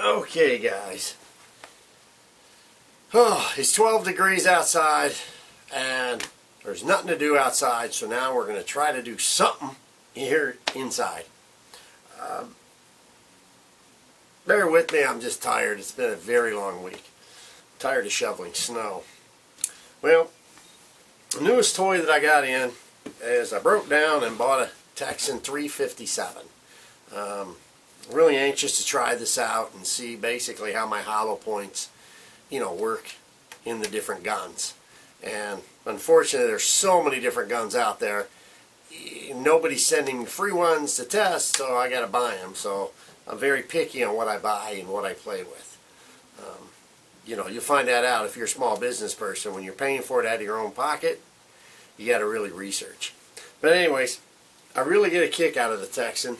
Okay, guys. Oh, it's 12 degrees outside and there's nothing to do outside, so now we're going to try to do something here inside. Bear with me, I'm just tired. It's been a very long week. I'm tired of shoveling snow. Well, the newest toy that I got in is I broke down and bought a Texan 357. Really anxious to try this out and see basically how my hollow points, work in the different guns. And unfortunately, there's so many different guns out there. Nobody's sending me free ones to test, so I got to buy them. So I'm very picky on what I buy and what I play with. You'll find that out if you're a small business person. When you're paying for it out of your own pocket, you got to really research. But anyways, I really get a kick out of the Texan.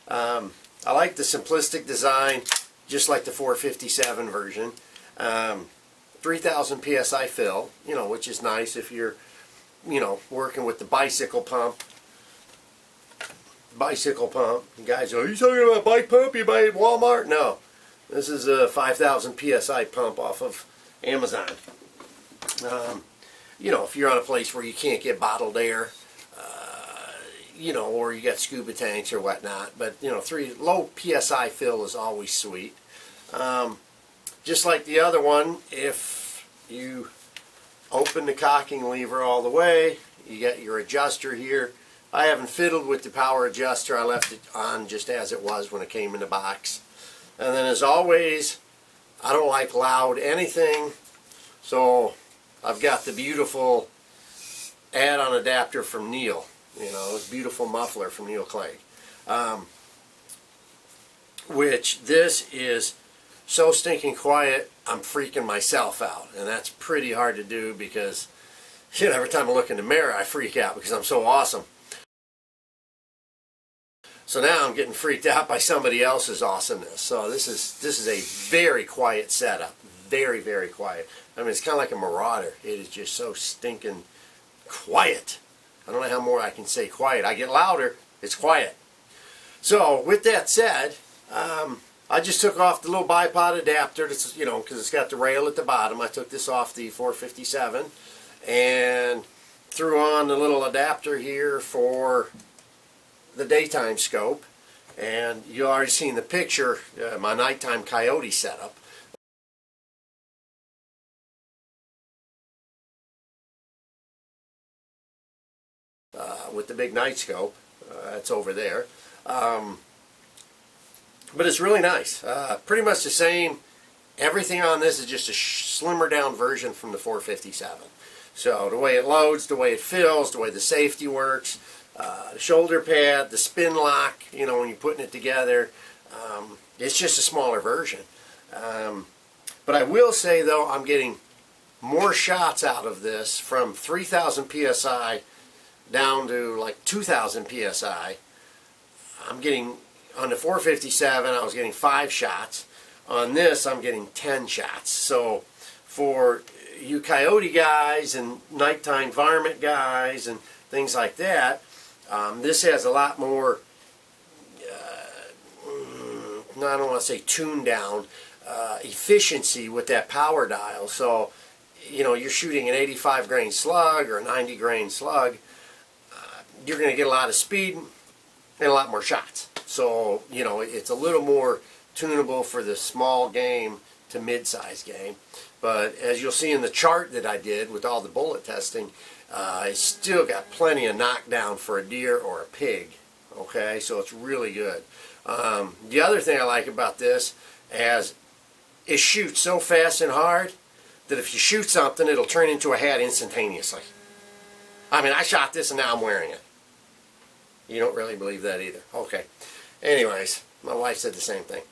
I like the simplistic design, just like the 457 version. 3,000 psi fill, which is nice if you're, working with the bicycle pump. You guys are you talking about a bike pump you buy at Walmart? No, this is a 5,000 psi pump off of Amazon. If you're on a place where you can't get bottled air, or you got scuba tanks or whatnot, but low psi fill is always sweet. Just like the other one, if you open the cocking lever all the way, you got your adjuster here. I haven't fiddled with the power adjuster. I left it on just as it was when it came in the box. And then as always, I don't like loud anything, so I've got the beautiful add-on adapter from Neil. This beautiful muffler from Neil Clegg. Which this is so stinking quiet, I'm freaking myself out. And that's pretty hard to do because, every time I look in the mirror, I freak out because I'm so awesome. So now I'm getting freaked out by somebody else's awesomeness. So this is a very quiet setup. Very, very quiet. I mean, it's kind of like a Marauder. It is just so stinking quiet. I don't know how more I can say quiet. I get louder, it's quiet. So with that said, I just took off the little bipod adapter, because it's got the rail at the bottom. I took this off the 457 and threw on the little adapter here for the daytime scope. And you already seen the picture, my nighttime coyote setup. With the big night scope, it's over there. But it's really nice. Pretty much the same. Everything on this is just a slimmer down version from the 457. So the way it loads, the way it fills, the way the safety works, the shoulder pad, the spin lock, when you're putting it together, it's just a smaller version. But I will say though, I'm getting more shots out of this from 3,000 psi down to like 2,000 psi. I'm getting, on the 457 I was getting 5 shots. On this I'm getting 10 shots. So for you coyote guys and nighttime varmint guys and things like that, this has a lot more, I don't want to say tuned down, efficiency with that power dial. So you're shooting an 85 grain slug or a 90 grain slug, you're going to get a lot of speed and a lot more shots. So, it's a little more tunable for the small game to mid-size game. But as you'll see in the chart that I did with all the bullet testing, it's still got plenty of knockdown for a deer or a pig. Okay, so it's really good. The other thing I like about this is it shoots so fast and hard that if you shoot something, it'll turn into a hat instantaneously. I mean, I shot this and now I'm wearing it. You don't really believe that either. Okay. Anyways, my wife said the same thing.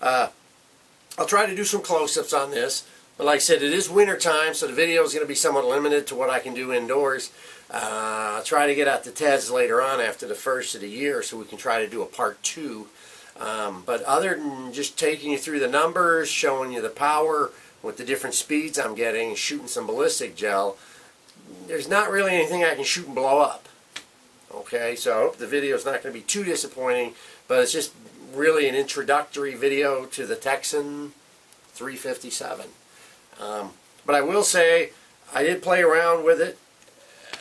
I'll try to do some close-ups on this. But like I said, it is winter time, so the video is going to be somewhat limited to what I can do indoors. I'll try to get out the TEDs later on after the first of the year so we can try to do a part 2. But other than just taking you through the numbers, showing you the power with the different speeds I'm getting, shooting some ballistic gel, there's not really anything I can shoot and blow up. Okay, so I hope the video is not going to be too disappointing, but it's just really an introductory video to the Texan 357. But I will say, I did play around with it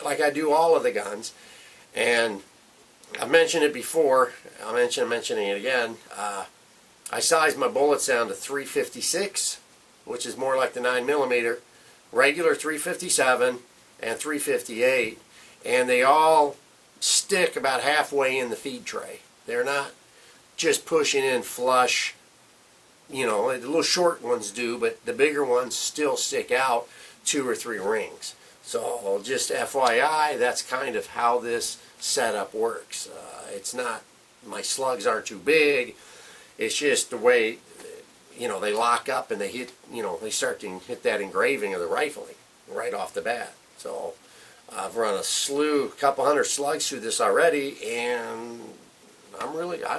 like I do all of the guns. And I've mentioned it before. I'm mentioning it again. I sized my bullets down to 356, which is more like the 9mm, regular 357 and 358, and they all stick about halfway in the feed tray. They're not just pushing in flush. You know, the little short ones do, but the bigger ones still stick out 2 or 3 rings. So just FYI, that's kind of how this setup works. It's not, my slugs aren't too big. It's just the way, you know, they lock up and they hit, you know, they start to hit that engraving of the rifling right off the bat. So I've run a couple hundred slugs through this already, and I'm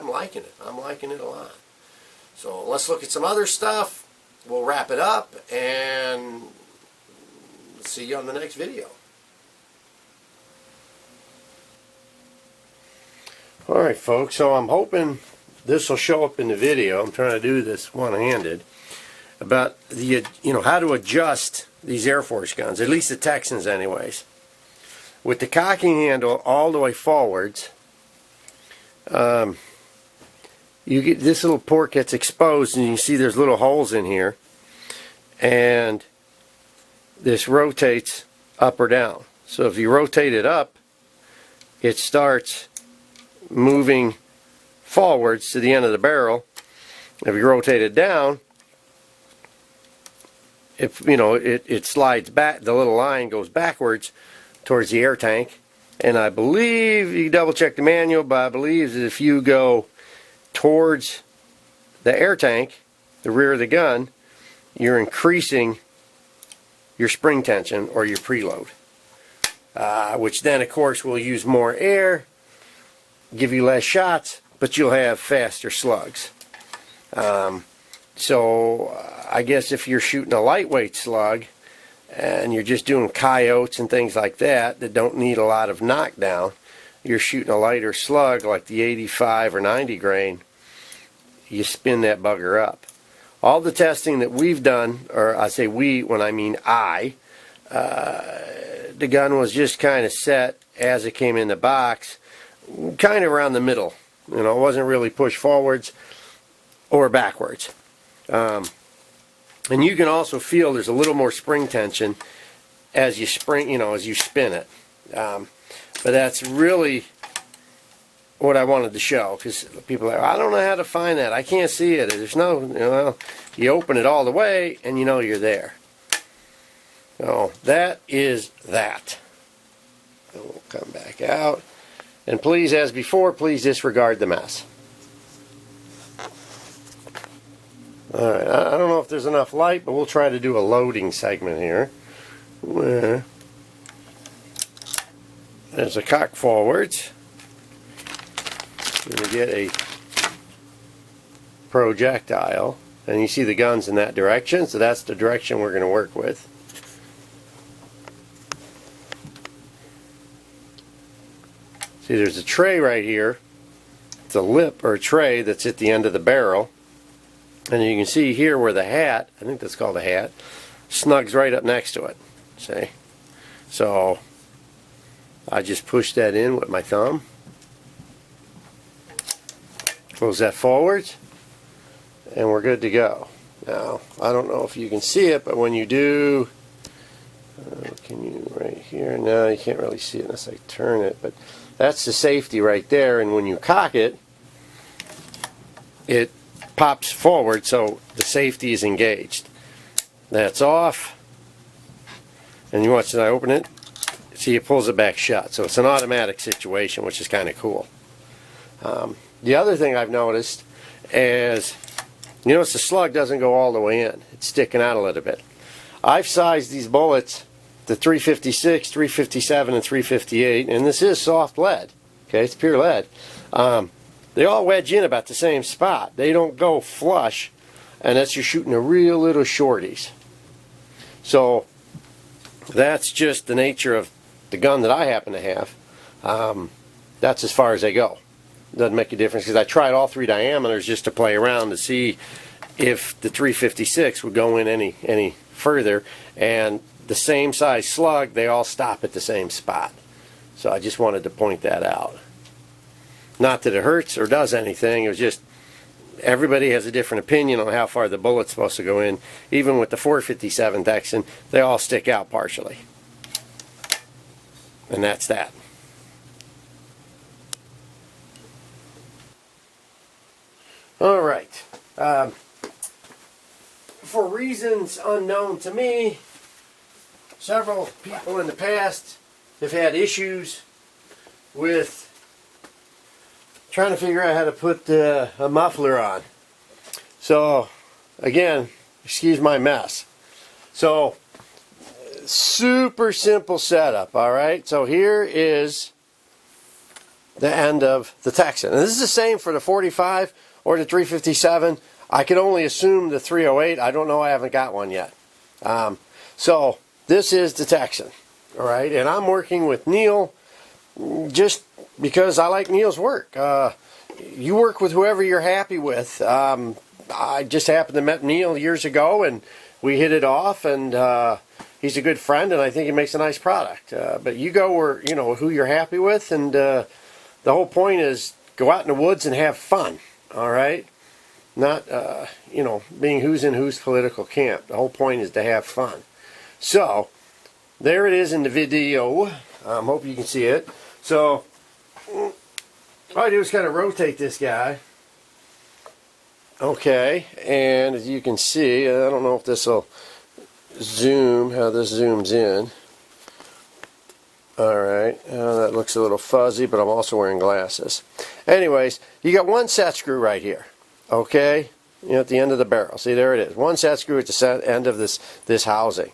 liking it. I'm liking it a lot. So let's look at some other stuff. We'll wrap it up and see you on the next video. Alright folks, so I'm hoping this will show up in the video. I'm trying to do this one-handed. About the, you know, how to adjust these Air Force guns, at least the Texans anyways. With the cocking handle all the way forwards, you get this little port gets exposed, and you see there's little holes in here, and this rotates up or down. So if you rotate it up, it starts moving forwards to the end of the barrel. If you rotate it down, if you know, it slides back, the little line goes backwards towards the air tank. And I believe, you can double check the manual, but I believe that if you go towards the air tank, the rear of the gun, you're increasing your spring tension or your preload, which then of course will use more air, give you less shots, but you'll have faster slugs. So I guess if you're shooting a lightweight slug and you're just doing coyotes and things like that don't need a lot of knockdown, you're shooting a lighter slug like the 85 or 90 grain, you spin that bugger up. All the testing that we've done, or I say we when I mean the gun was just kind of set as it came in the box, kind of around the middle. You know, it wasn't really pushed forwards or backwards. And you can also feel there's a little more spring tension as you as you spin it. But that's really what I wanted to show, because people are like, I don't know how to find that. I can't see it. There's no, you open it all the way and you know you're there. So that is that. And we'll come back out. And please, as before, please disregard the mess. Alright, I don't know if there's enough light, but we'll try to do a loading segment here. Where there's a cock forwards. We're going to get a projectile, and you see the guns in that direction, so that's the direction we're going to work with. See, there's a tray right here. It's a lip or a tray that's at the end of the barrel, and you can see here where the hat, I think that's called a hat, snugs right up next to it. See? So I just push that in with my thumb. Close that forwards, and we're good to go. Now, I don't know if you can see it, but when you do, can you right here? No, you can't really see it unless I turn it, but that's the safety right there, and when you cock it, it pops forward, so the safety is engaged. That's off, and you watch that I open it, see it pulls it back shut, so it's an automatic situation, which is kind of cool. The other thing I've noticed is, you notice the slug doesn't go all the way in. It's sticking out a little bit. I've sized these bullets to 356, 357, and 358, and this is soft lead. Okay, it's pure lead. They all wedge in about the same spot. They don't go flush, and that's you're shooting a real little shorties. So that's just the nature of the gun that I happen to have. That's as far as they go. doesn't make a difference, because I tried all 3 diameters just to play around to see if the 356 would go in any further, and the same size slug, they all stop at the same spot. So I just wanted to point that out. Not that it hurts or does anything, it was just everybody has a different opinion on how far the bullet's supposed to go in. Even with the 457 Texan, they all stick out partially. And that's that. All right. For reasons unknown to me, several people in the past have had issues with trying to figure out how to put a muffler on. So, again, excuse my mess. So, super simple setup, alright? So here is the end of the Texan. And this is the same for the 45 or the 357. I can only assume the 308. I don't know, I haven't got one yet. So, this is the Texan, alright? And I'm working with Neil just because I like Neil's work. You work with whoever you're happy with. I just happened to met Neil years ago, and we hit it off, and he's a good friend, and I think he makes a nice product. But you go where, you know, who you're happy with, and the whole point is go out in the woods and have fun, all right? Not, you know, being who's in whose political camp. The whole point is to have fun. So, there it is in the video. Hope you can see it. So, all I do is kind of rotate this guy. Okay, and as you can see, I don't know if this will zoom, how this zooms in. Alright, that looks a little fuzzy, but I'm also wearing glasses. Anyways, you got one set screw right here. Okay, you know, at the end of the barrel. See, there it is. One set screw at the end of this housing.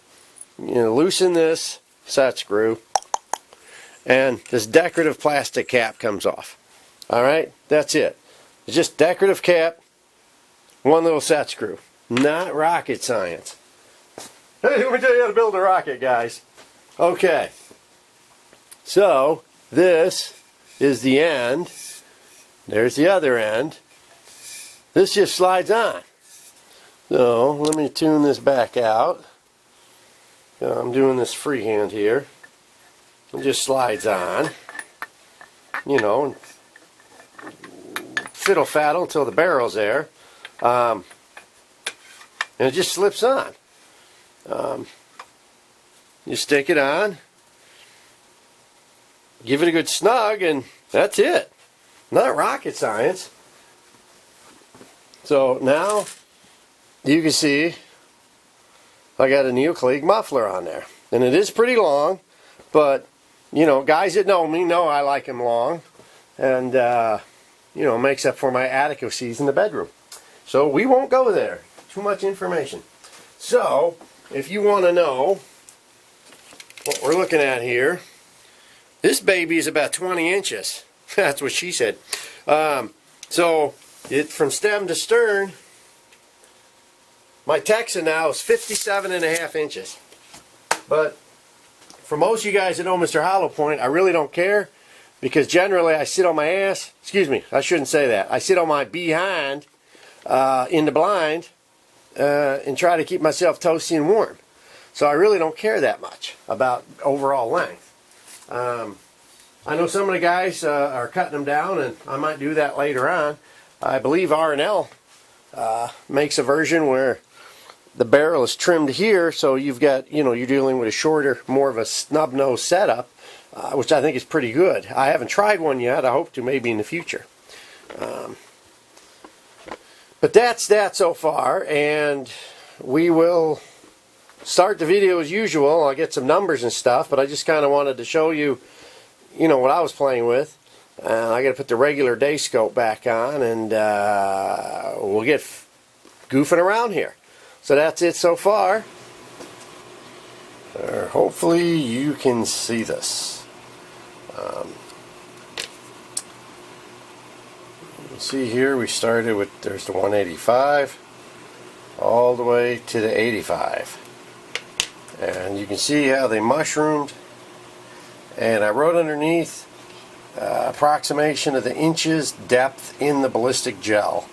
You know, loosen this set screw, and this decorative plastic cap comes off. Alright, that's it. It's just decorative cap, one little set screw. Not rocket science. Hey, let me tell you how to build a rocket, guys. Okay. So, this is the end. There's the other end. This just slides on. So, let me tune this back out. I'm doing this freehand here. It just slides on. You know, fiddle faddle until the barrel's there. And it just slips on. You stick it on, give it a good snug, and that's it. Not rocket science. So now you can see I got a Neoclique muffler on there, and it is pretty long, but you know, guys that know me know I like them long, and you know, makes up for my adequacies in the bedroom. So we won't go there. Too much information. So if you want to know what we're looking at here, this baby is about 20 inches. That's what she said. So it from stem to stern, my Texan now is 57.5 inches. But for most of you guys that know Mr. Hollow Point, I really don't care, because generally I sit on my ass. Excuse me, I shouldn't say that. I sit on my behind in the blind and try to keep myself toasty and warm. So I really don't care that much about overall length. I know some of the guys are cutting them down, and I might do that later on. I believe R&L makes a version where the barrel is trimmed here, so you've got, you know, you're dealing with a shorter, more of a snub nose setup, which I think is pretty good. I haven't tried one yet. I hope to, maybe in the future. But that's that so far, and we will start the video as usual. I'll get some numbers and stuff, but I just kind of wanted to show you, you know, what I was playing with. I got to put the regular day scope back on, and we'll get goofing around here. So that's it so far. Hopefully you can see this. See here, we started with, there's the 185 all the way to the 85, and you can see how they mushroomed. And I wrote underneath approximation of the inches depth in the ballistic gel.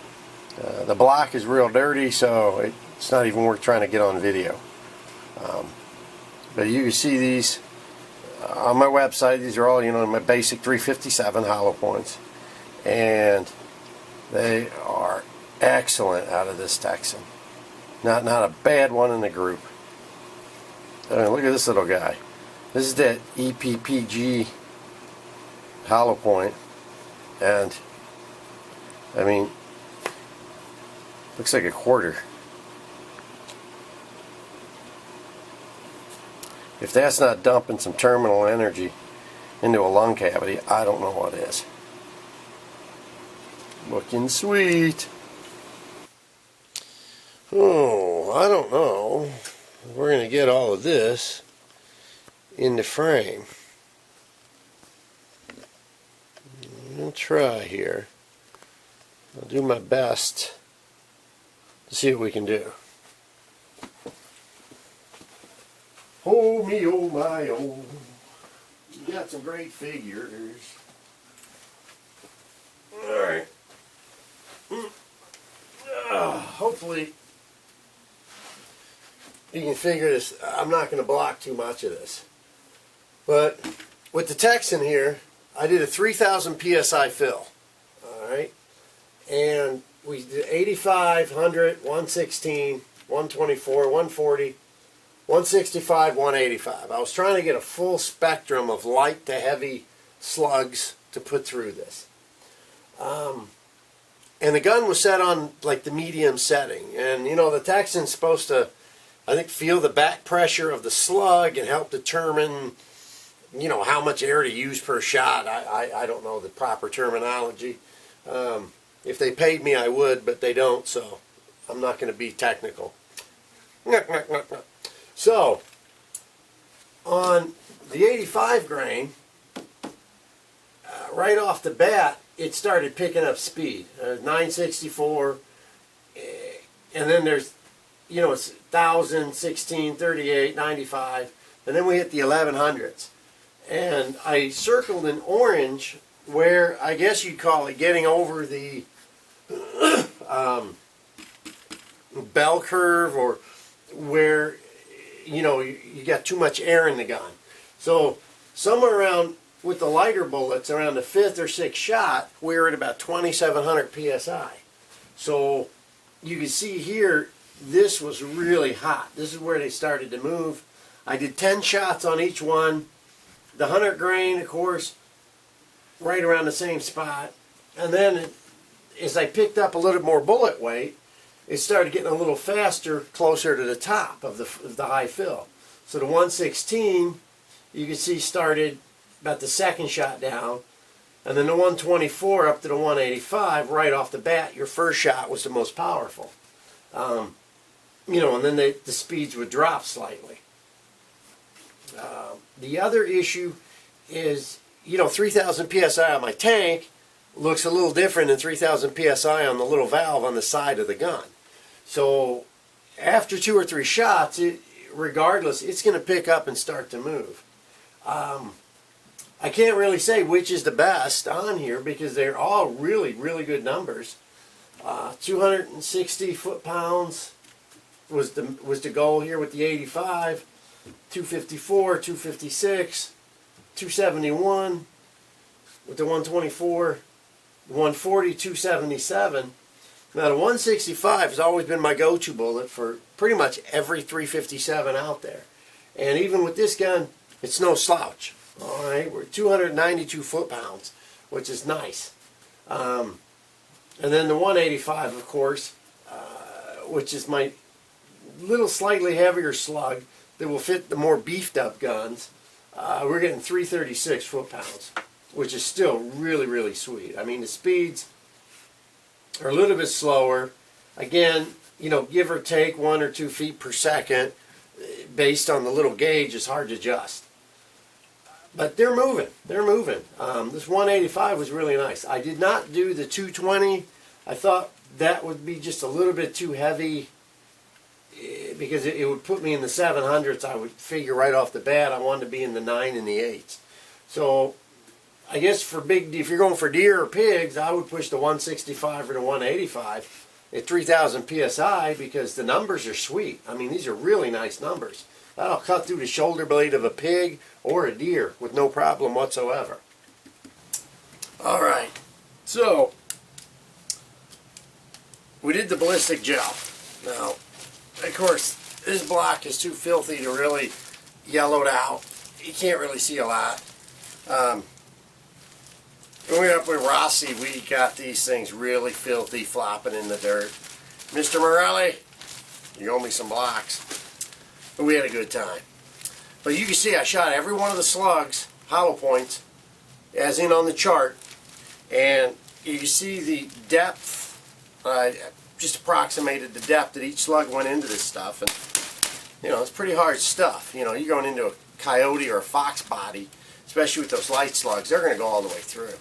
The block is real dirty, so it's not even worth trying to get on video. But you can see these on my website. These are all, my basic 357 hollow points, and they are excellent out of this Texan. Not a bad one in the group. Look at this little guy. This is that EPPG hollow point, and I mean, looks like a quarter. If that's not dumping some terminal energy into a lung cavity, I don't know what is. Looking sweet. Oh, I don't know. We're going to get all of this in the frame. I'll try here. I'll do my best to see what we can do. Oh me, oh my, oh. You got some great figures. Alright. Hopefully you can figure this. I'm not going to block too much of this. But with the Texan here, I did a 3,000 psi fill. Alright. And we did 85, 100, 116, 124, 140, 165, 185. I was trying to get a full spectrum of light to heavy slugs to put through this. And the gun was set on like the medium setting. And the Texan's supposed to, I think, feel the back pressure of the slug and help determine, how much air to use per shot. I don't know the proper terminology. If they paid me, I would, but they don't, so I'm not going to be technical. So, on the 85 grain, right off the bat, it started picking up speed. 964, and then there's, it's 1,000, 16, 38, 95, and then we hit the 1100s. And I circled in orange where I guess you'd call it getting over the bell curve, or where you got too much air in the gun. So somewhere around, with the lighter bullets, around the 5th or 6th shot, we were at about 2,700 psi. So you can see here, this was really hot. This is where they started to move. I did 10 shots on each one. The 100 grain, of course, right around the same spot. And then as I picked up a little more bullet weight, it started getting a little faster, closer to the top of the high fill. So the 116, you can see, started about the 2nd shot down, and then the 124 up to the 185 right off the bat. Your first shot was the most powerful, and then the speeds would drop slightly. The other issue is, 3,000 psi on my tank looks a little different than 3,000 psi on the little valve on the side of the gun. So after 2 or 3 shots, regardless, it's going to pick up and start to move. I can't really say which is the best on here because they're all really, really good numbers. 260 foot-pounds was the goal here with the 85. 254, 256, 271 with the 124, 140, 277. Now the 165 has always been my go-to bullet for pretty much every 357 out there. And even with this gun, it's no slouch. All right, we're 292 foot-pounds, which is nice. And then the 185, of course, which is my little slightly heavier slug that will fit the more beefed up guns. We're getting 336 foot-pounds, which is still really, really sweet. I mean, the speeds are a little bit slower. Again, give or take 1 or 2 feet per second, based on the little gauge, is hard to adjust. But they're moving. They're moving. This 185 was really nice. I did not do the 220. I thought that would be just a little bit too heavy, because it would put me in the 700s. I would figure right off the bat I wanted to be in the 9 and the 8s. So I guess if you're going for deer or pigs, I would push the 165 or the 185 at 3,000 psi because the numbers are sweet. I mean, these are really nice numbers. That'll cut through the shoulder blade of a pig or a deer with no problem whatsoever. All right, so we did the ballistic gel. Now, of course, this block is too filthy to really yellow it out. You can't really see a lot. When we were up with Rossi, we got these things really filthy, flopping in the dirt. Mr. Morelli, you owe me some blocks. But we had a good time. But you can see I shot every one of the slugs, hollow points, as in on the chart. And you see the depth, just approximated the depth that each slug went into this stuff. And, you know, it's pretty hard stuff. You know, you're going into a coyote or a fox body, especially with those light slugs, they're going to go all the way through.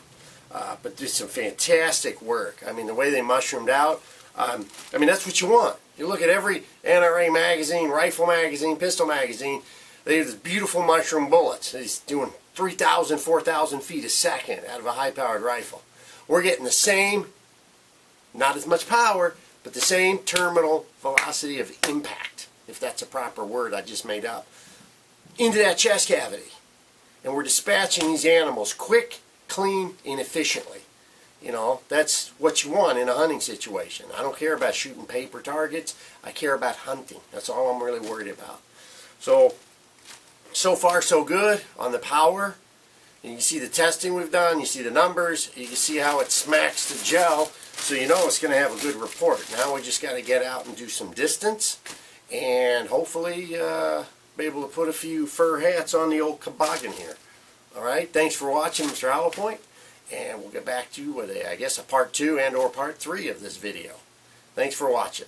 But did some fantastic work. I mean, the way they mushroomed out, I mean, that's what you want. You look at every NRA magazine, rifle magazine, pistol magazine, they have these beautiful mushroom bullets. He's doing 3,000, 4,000 feet a second out of a high-powered rifle. We're getting the same, not as much power, but the same terminal velocity of impact, if that's a proper word I just made up, into that chest cavity. And we're dispatching these animals quick, clean, and efficiently. You know, that's what you want in a hunting situation. I don't care about shooting paper targets. I care about hunting. That's all I'm really worried about. So far so good on the power. You can see the testing we've done. You see the numbers. You can see how it smacks the gel. So you know it's going to have a good report. Now we just got to get out and do some distance. And hopefully be able to put a few fur hats on the old toboggan here. Alright, thanks for watching, Mr. Hollow Point, and we'll get back to you with, I guess, a part 2 and or part 3 of this video. Thanks for watching.